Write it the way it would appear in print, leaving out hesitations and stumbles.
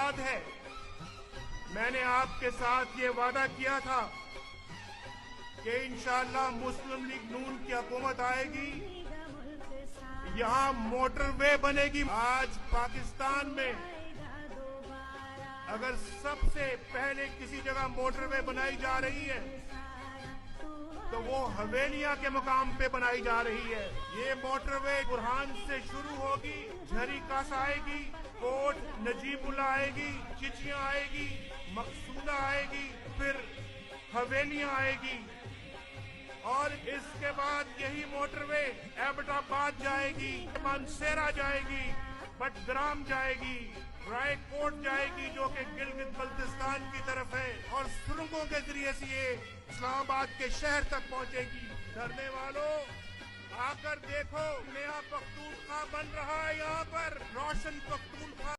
याद है मैंने आपके साथ ये वादा किया था कि इंशाअल्लाह मुस्लिम लीग नून की हुकूमत आएगी, यहाँ मोटरवे बनेगी। आज पाकिस्तान में अगर सबसे पहले किसी जगह मोटरवे बनाई जा रही है तो वो हवेलियां के मुकाम पे बनाई जा रही है। ये मोटरवे बुरहान से शुरू होगी, झरी कासा आएगी, कोट नजीबुल्ला आएगी, चिचियां आएगी, मकसूदा आएगी, फिर हवेलियां आएगी और इसके बाद यही मोटरवे एबटाबाद जाएगी, मानसेरा जाएगी, बटग्राम जाएगी, रायकोट जाएगी जो कि गिलगित बल्तिस्तान की तरफ है और सुरंगों के जरिए से ये इस्लामाबाद के शहर तक पहुंचेगी। डरने वालों आकर देखो, नया पख्तूनख्वा बन रहा है यहाँ पर, रोशन पख्तूनख्वा।